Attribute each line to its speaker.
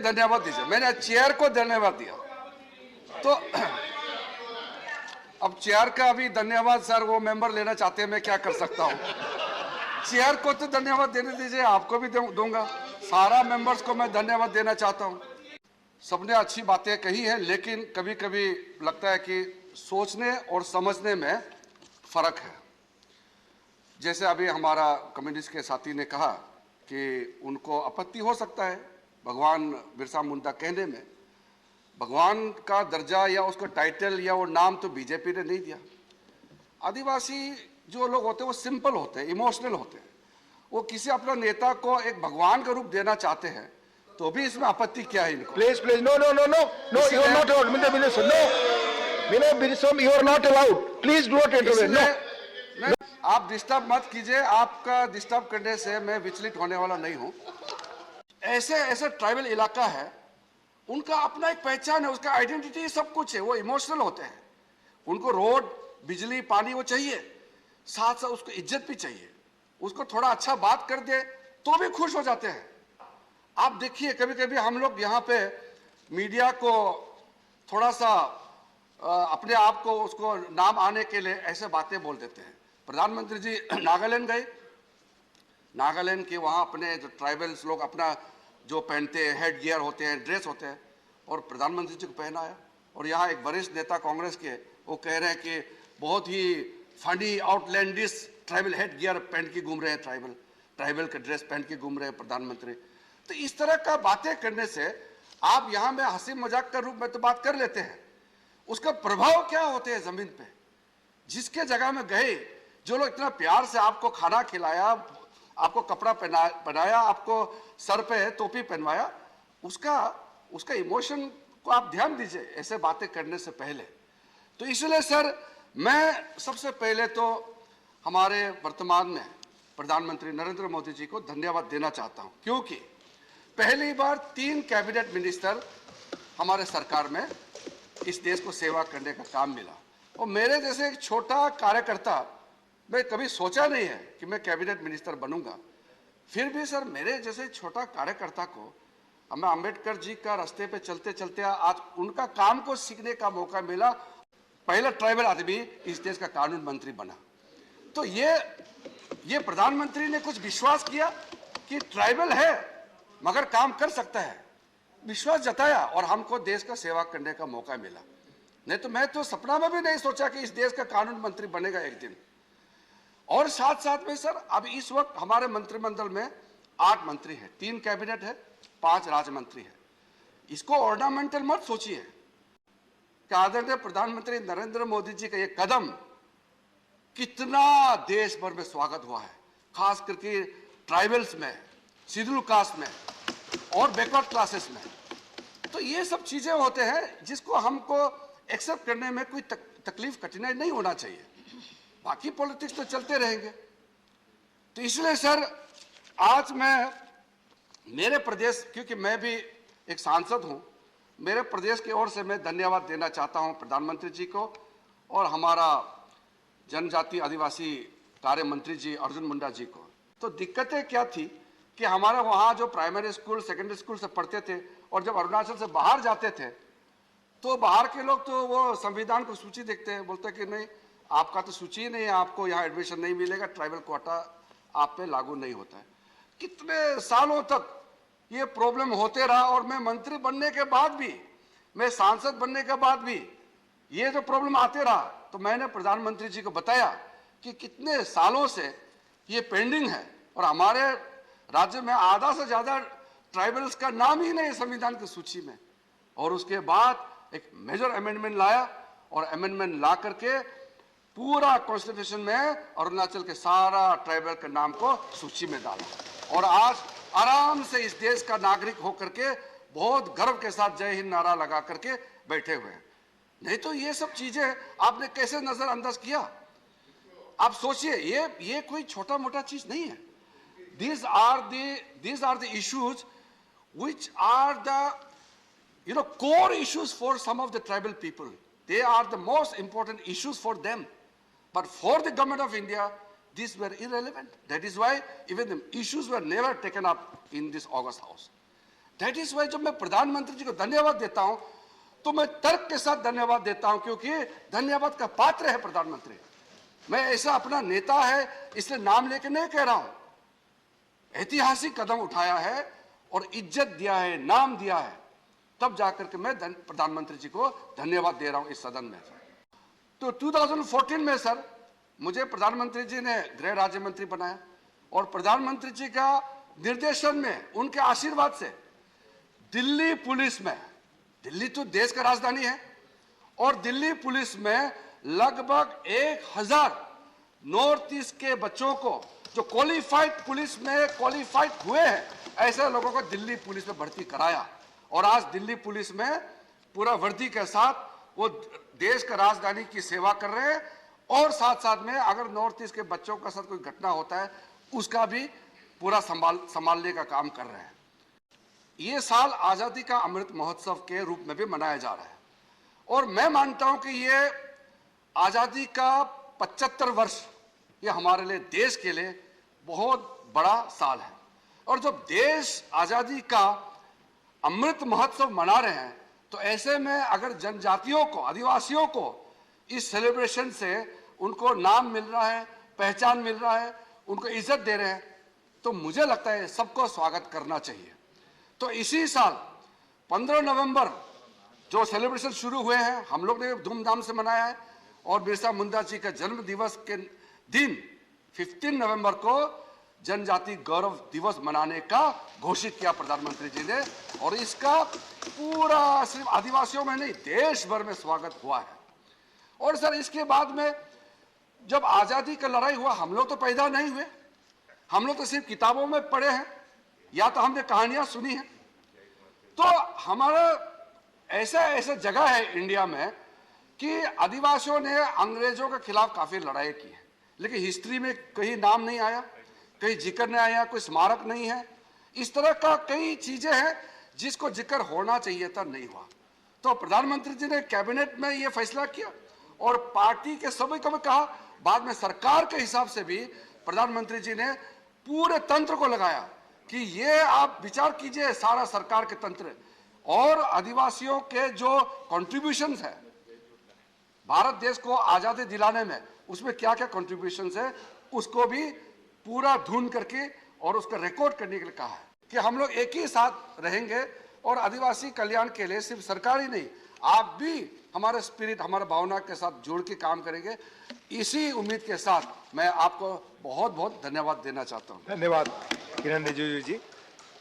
Speaker 1: धन्यवाद दीजिए, मैंने चेयर को धन्यवाद दिया तो अब चेयर का अभी धन्यवाद सर वो मेंबर लेना चाहते हैं, मैं क्या कर सकता हूं। चेयर को तो धन्यवाद देने दीजिए, आपको भी दूंगा, सारा मेंबर्स को मैं धन्यवाद देना चाहता हूं। सबने अच्छी बातें कही हैं, लेकिन कभी कभी लगता है कि सोचने और समझने में फर्क है। जैसे अभी हमारा कम्युनिस्ट के साथी ने कहा कि उनको आपत्ति हो सकता है भगवान बिरसा मुंडा कहने में। भगवान का दर्जा या उसका टाइटल या वो नाम तो बीजेपी ने नहीं दिया। आदिवासी जो लोग होते हैं वो सिंपल होते हैं, इमोशनल होते हैं। वो किसी अपना नेता को एक भगवान का रूप देना चाहते हैं, तो भी इसमें आपत्ति क्या है इनको?
Speaker 2: Please, please, no, you are not allowed, Mr. Birsam, no, Birsam, you are not allowed. Please do not intervene. No.
Speaker 1: आप डिस्टर्ब मत कीजिए, आपका डिस्टर्ब करने से मैं विचलित होने वाला नहीं हूं। ऐसे ट्राइबल इलाका है, उनका अपना एक पहचान है, उसका आइडेंटिटी सब कुछ है, वो इमोशनल होते हैं। उनको रोड, बिजली, पानी वो चाहिए, साथ साथ उसको इज्जत भी चाहिए। उसको थोड़ा अच्छा बात कर दे तो भी खुश हो जाते हैं। आप देखिए कभी कभी हम लोग यहाँ पे मीडिया को थोड़ा सा अपने आप को उसको नाम आने के लिए ऐसे बातें बोल देते हैं। प्रधानमंत्री जी नागालैंड गए, नागालैंड के वहाँ अपने जो ट्राइबल्स लोग अपना जो पहनते हैं, हेड गियर होते हैं, ड्रेस होते हैं, और प्रधानमंत्री जी को पहनाया। और यहाँ एक वरिष्ठ नेता कांग्रेस के वो कह रहे हैं कि बहुत ही funny outlandish tribal headgear पहन के घूम रहे हैं, ट्राइबल का ड्रेस पहन के घूम रहे हैं प्रधानमंत्री। तो इस तरह का बातें करने से आप यहाँ में हंसी मजाक का रूप में तो बात कर लेते हैं, उसका प्रभाव क्या होते हैं जमीन पे? जिसके जगह में गए, जो लोग इतना प्यार से आपको खाना खिलाया, आपको कपड़ा पहनाया, आपको सर पे टोपी पहनवाया, उसका इमोशन को आप ध्यान दीजिए ऐसे बातें करने से पहले। तो इसलिए सर मैं सबसे पहले तो हमारे वर्तमान में प्रधानमंत्री नरेंद्र मोदी जी को धन्यवाद देना चाहता हूं, क्योंकि पहली बार 3 कैबिनेट मिनिस्टर हमारे सरकार में इस देश को सेवा करने का काम मिला। और मेरे जैसे एक छोटा कार्यकर्ता, मैं कभी सोचा नहीं है कि मैं कैबिनेट मिनिस्टर बनूंगा, फिर भी सर मेरे जैसे छोटा कार्यकर्ता को हमें अंबेडकर जी का रास्ते पे चलते चलते आज उनका काम को सीखने का मौका मिला। पहला ट्राइबल आदमी इस देश का कानून मंत्री बना। तो ये प्रधानमंत्री ने कुछ विश्वास किया कि ट्राइबल है मगर काम कर सकता है, विश्वास जताया और हमको देश का सेवा करने का मौका मिला। नहीं तो मैं तो सपना में भी नहीं सोचा कि इस देश का कानून मंत्री बनेगा एक दिन। और साथ साथ में सर अब इस वक्त हमारे मंत्रिमंडल में 8 मंत्री हैं, 3 कैबिनेट है, 5 राज्य मंत्री है। इसको ऑर्नामेंटल मत सोचिए कि आदरणीय प्रधानमंत्री नरेंद्र मोदी जी का ये कदम कितना देश भर में स्वागत हुआ है, खास करके ट्राइबल्स में, शेड्यूल कास्ट में और बैकवर्ड क्लासेस में। तो ये सब चीजें होते हैं जिसको हमको एक्सेप्ट करने में कोई तकलीफ, कठिनाई नहीं होना चाहिए। बाकी पॉलिटिक्स तो चलते रहेंगे। तो इसलिए सर आज मैं मेरे प्रदेश, क्योंकि मैं भी एक सांसद हूं, मेरे प्रदेश की ओर से मैं धन्यवाद देना चाहता हूं प्रधानमंत्री जी को और हमारा जनजाति आदिवासी कार्य मंत्री जी अर्जुन मुंडा जी को। तो दिक्कतें क्या थी कि हमारा वहाँ जो प्राइमरी स्कूल, सेकेंडरी स्कूल से पढ़ते थे और जब अरुणाचल से बाहर जाते थे तो बाहर के लोग तो वो संविधान को सूची देखते हैं, बोलते कि नहीं आपका तो सूची नहीं है, आपको यहाँ एडमिशन नहीं मिलेगा, ट्राइबल कोटा आप पे लागू नहीं होता है। कितने सालों तक ये प्रॉब्लम होते रहा और मैं मंत्री बनने के बाद भी, मैं सांसद बनने के बाद भी ये जो प्रॉब्लम आते रहा। तो मैंने प्रधानमंत्री जी को बताया कि कितने सालों से ये पेंडिंग है और हमारे राज्य में आधा से ज्यादा ट्राइबल्स का नाम ही नहीं है संविधान की सूची में। और उसके बाद एक मेजर अमेंडमेंट लाया और अमेंडमेंट ला करके पूरा कॉन्स्टिट्यूशन में अरुणाचल के सारा ट्राइबल के नाम को सूची में डाला और आज आराम से इस देश का नागरिक होकर के बहुत गर्व के साथ जय हिंद नारा लगा करके बैठे हुए हैं। नहीं तो ये सब चीजें आपने कैसे नजरअंदाज किया? आप सोचिए, ये कोई छोटा मोटा चीज नहीं है। These are the issues which are the core issues for some of the tribal people. They are the most important issues for them. But for the government of India, these were irrelevant. That is why even the issues were never taken up in this August House. That is why जब मैं प्रधानमंत्री जी को धन्यवाद देता हूं तो मैं तर्क के साथ धन्यवाद देता हूं, क्योंकि धन्यवाद का पात्र है प्रधानमंत्री। मैं ऐसा अपना नेता है इसलिए नाम लेके नहीं कह रहा हूं, ऐतिहासिक कदम उठाया है और इज्जत दिया है, नाम दिया है, तब जाकर के मैं प्रधानमंत्री जी को धन्यवाद दे रहा हूं इस सदन में। तो 2014 में सर मुझे प्रधानमंत्री जी ने गृह राज्य मंत्री बनाया और प्रधानमंत्री जी का निर्देशन में, उनके आशीर्वाद से दिल्ली पुलिस में, दिल्ली तो देश का राजधानी है, और दिल्ली पुलिस में लगभग 1000 नॉर्थ ईस्ट के बच्चों को जो क्वालिफाइड पुलिस में क्वालिफाइड हुए हैं, ऐसे लोगों को दिल्ली पुलिस में भर्ती कराया। और आज दिल्ली पुलिस में पूरा वर्दी के साथ वो देश का राजधानी की सेवा कर रहे हैं, और साथ साथ में अगर नॉर्थ ईस्ट के बच्चों के साथ कोई घटना होता है उसका भी पूरा संभालने का काम कर रहे हैं। ये साल आजादी का अमृत महोत्सव के रूप में भी मनाया जा रहा है, और मैं मानता हूं कि ये आजादी का 75 वर्ष ये हमारे लिए, देश के लिए बहुत बड़ा साल है। और जब देश आजादी का अमृत महोत्सव मना रहे हैं तो ऐसे में अगर जनजातियों को, आदिवासियों को इस सेलिब्रेशन से उनको नाम मिल रहा है, पहचान मिल रहा है, उनको इज्जत दे रहे हैं, तो मुझे लगता है सबको स्वागत करना चाहिए। तो इसी साल 15 नवंबर जो सेलिब्रेशन शुरू हुए हैं हम लोग ने धूमधाम से मनाया है, और बिरसा मुंडा जी के जन्म दिवस के दिन 15 नवंबर को जनजाति गौरव दिवस मनाने का घोषित किया प्रधानमंत्री जी ने, और इसका पूरा सिर्फ आदिवासियों में नहीं देश भर में स्वागत हुआ है। और सर इसके बाद में जब आजादी का लड़ाई हुआ, हम लोग तो पैदा नहीं हुए, हम लोग तो सिर्फ किताबों में पढ़े हैं या तो हमने कहानियां सुनी हैं। तो हमारा ऐसा जगह है इंडिया में कि आदिवासियों ने अंग्रेजों के खिलाफ काफी लड़ाई की है, लेकिन हिस्ट्री में कहीं नाम नहीं आया, कहीं जिक्र नहीं आया, कोई स्मारक नहीं है। इस तरह का कई चीजें हैं जिसको जिक्र होना चाहिए था, नहीं हुआ। तो प्रधानमंत्री जी ने कैबिनेट में ये फैसला किया और पार्टी के सभी को भी कहा, बाद में सरकार के हिसाब से भी प्रधानमंत्री जी ने पूरे तंत्र को लगाया कि ये आप विचार कीजिए, सारा सरकार के तंत्र और आदिवासियों के जो कॉन्ट्रीब्यूशंस है भारत देश को आजादी दिलाने में, उसमें क्या क्या कॉन्ट्रीब्यूशंस है उसको भी पूरा ढूंढ करके और उसका रिकॉर्ड करने के लिए कहा है कि हम लोग एक ही साथ रहेंगे और आदिवासी कल्याण के लिए सिर्फ सरकार ही नहीं, आप भी हमारे स्पिरिट, हमारे भावना के साथ जुड़ के काम करेंगे। इसी उम्मीद के साथ मैं आपको बहुत बहुत धन्यवाद देना चाहता हूँ।
Speaker 2: धन्यवाद किरण रिजिजू जी।